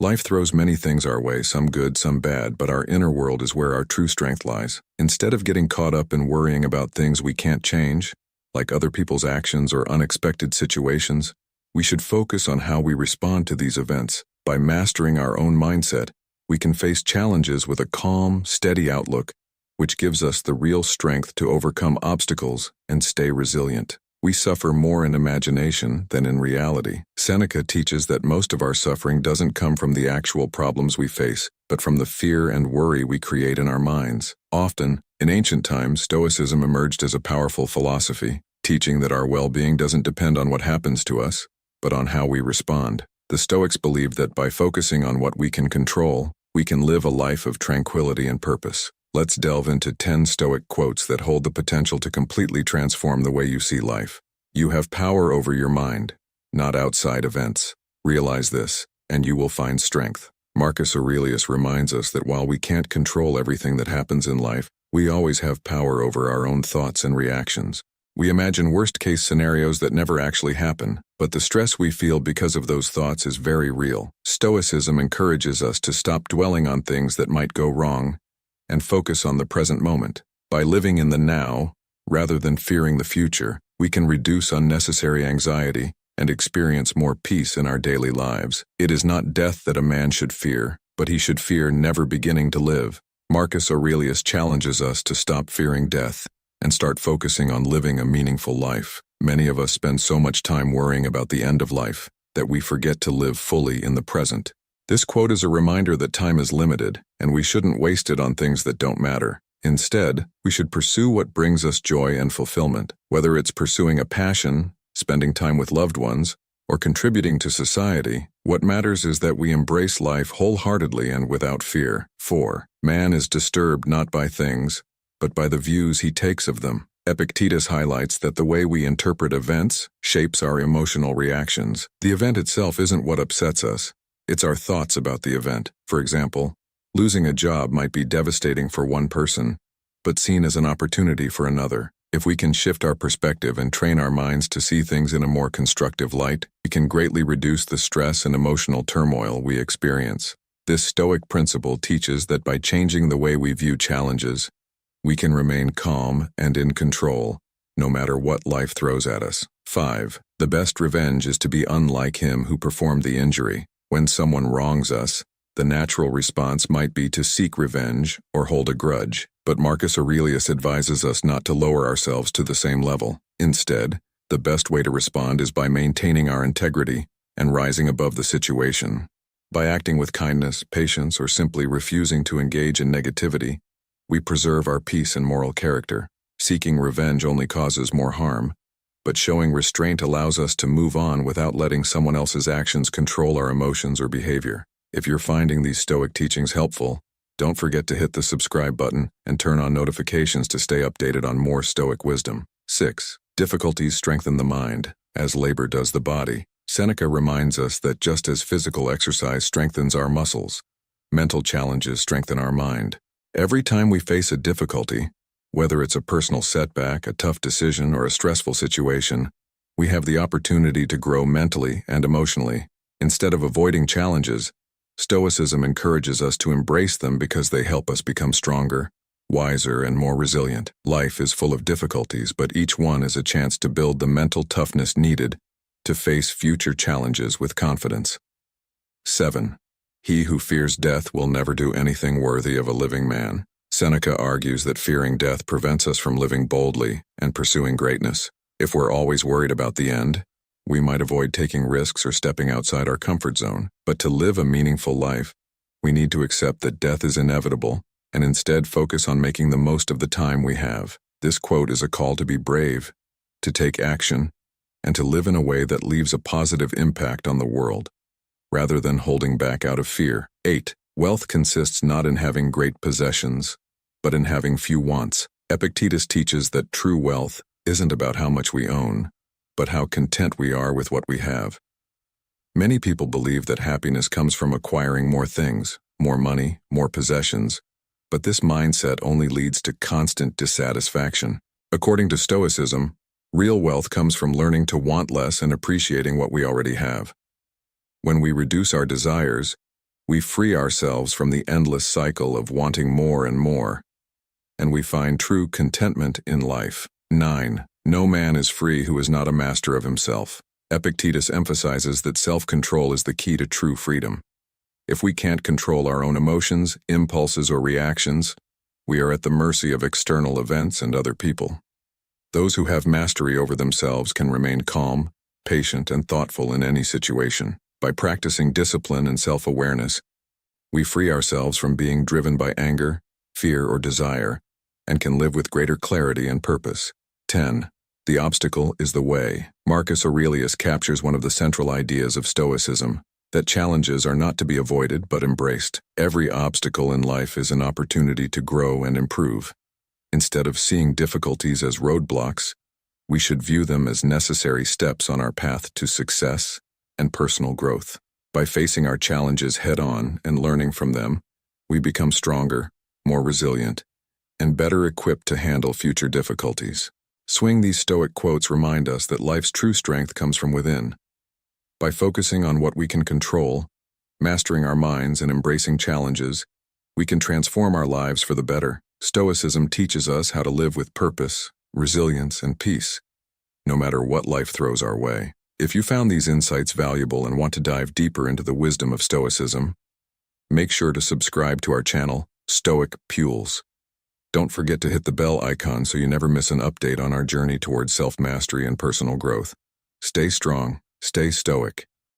Life throws many things our way, some good, some bad, but our inner world is where our true strength lies. Instead of getting caught up in worrying about things we can't change, like other people's actions or unexpected situations, we should focus on how we respond to these events. By mastering our own mindset, we can face challenges with a calm, steady outlook, which gives us the real strength to overcome obstacles and stay resilient. We suffer more in imagination than in reality. Seneca teaches that most of our suffering doesn't come from the actual problems we face, but from the fear and worry we create in our minds. Often, in ancient times, Stoicism emerged as a powerful philosophy, teaching that our well-being doesn't depend on what happens to us, but on how we respond. The Stoics believed that by focusing on what we can control, we can live a life of tranquility and purpose. Let's delve into 10 Stoic quotes that hold the potential to completely transform the way you see life. You have power over your mind, not outside events. Realize this, and you will find strength. Marcus Aurelius reminds us that while we can't control everything that happens in life, we always have power over our own thoughts and reactions. We imagine worst-case scenarios that never actually happen, but the stress we feel because of those thoughts is very real. Stoicism encourages us to stop dwelling on things that might go wrong and focus on the present moment. By living in the now, rather than fearing the future, we can reduce unnecessary anxiety and experience more peace in our daily lives. It is not death that a man should fear, but he should fear never beginning to live. Marcus Aurelius challenges us to stop fearing death and start focusing on living a meaningful life. Many of us spend so much time worrying about the end of life that we forget to live fully in the present. This quote is a reminder that time is limited, and we shouldn't waste it on things that don't matter. Instead, we should pursue what brings us joy and fulfillment. Whether it's pursuing a passion, spending time with loved ones, or contributing to society, what matters is that we embrace life wholeheartedly and without fear. 4. Man is disturbed not by things, but by the views he takes of them. Epictetus highlights that the way we interpret events shapes our emotional reactions. The event itself isn't what upsets us. It's our thoughts about the event. For example, losing a job might be devastating for one person, but seen as an opportunity for another. If we can shift our perspective and train our minds to see things in a more constructive light, we can greatly reduce the stress and emotional turmoil we experience. This Stoic principle teaches that by changing the way we view challenges, we can remain calm and in control, no matter what life throws at us. 5. The best revenge is to be unlike him who performed the injury. When someone wrongs us, the natural response might be to seek revenge or hold a grudge, but Marcus Aurelius advises us not to lower ourselves to the same level. Instead, the best way to respond is by maintaining our integrity and rising above the situation. By acting with kindness, patience, or simply refusing to engage in negativity, we preserve our peace and moral character. Seeking revenge only causes more harm, but showing restraint allows us to move on without letting someone else's actions control our emotions or behavior. If you're finding these Stoic teachings helpful, don't forget to hit the subscribe button and turn on notifications to stay updated on more Stoic wisdom. 6. Difficulties strengthen the mind, as labor does the body. Seneca reminds us that just as physical exercise strengthens our muscles, mental challenges strengthen our mind. Every time we face a difficulty, whether it's a personal setback, a tough decision, or a stressful situation, we have the opportunity to grow mentally and emotionally. Instead of avoiding challenges, Stoicism encourages us to embrace them because they help us become stronger, wiser, and more resilient. Life is full of difficulties, but each one is a chance to build the mental toughness needed to face future challenges with confidence. 7. He who fears death will never do anything worthy of a living man. Seneca argues that fearing death prevents us from living boldly and pursuing greatness. If we're always worried about the end, we might avoid taking risks or stepping outside our comfort zone. But to live a meaningful life, we need to accept that death is inevitable and instead focus on making the most of the time we have. This quote is a call to be brave, to take action, and to live in a way that leaves a positive impact on the world, rather than holding back out of fear. 8. Wealth consists not in having great possessions, but in having few wants. Epictetus teaches that true wealth isn't about how much we own, but how content we are with what we have. Many people believe that happiness comes from acquiring more things, more money, more possessions, but this mindset only leads to constant dissatisfaction. According to Stoicism, real wealth comes from learning to want less and appreciating what we already have. When we reduce our desires, We free ourselves from the endless cycle of wanting more and more, and we find true contentment in life. 9. No man is free who is not a master of himself. Epictetus emphasizes that self-control is the key to true freedom. If we can't control our own emotions, impulses, or reactions, we are at the mercy of external events and other people. Those who have mastery over themselves can remain calm, patient, and thoughtful in any situation. By practicing discipline and self-awareness, we free ourselves from being driven by anger, fear, or desire, and can live with greater clarity and purpose. 10. The obstacle is the way. Marcus Aurelius captures one of the central ideas of Stoicism, that challenges are not to be avoided but embraced. Every obstacle in life is an opportunity to grow and improve. Instead of seeing difficulties as roadblocks, we should view them as necessary steps on our path to success and personal growth. By facing our challenges head-on and learning from them, we become stronger, more resilient, and better equipped to handle future difficulties. These Stoic quotes remind us that life's true strength comes from within. By focusing on what we can control, mastering our minds, and embracing challenges, we can transform our lives for the better. Stoicism teaches us how to live with purpose, resilience, and peace, no matter what life throws our way. If you found these insights valuable and want to dive deeper into the wisdom of Stoicism, make sure to subscribe to our channel, Stoic Pules. Don't forget to hit the bell icon so you never miss an update on our journey towards self-mastery and personal growth. Stay strong, stay stoic,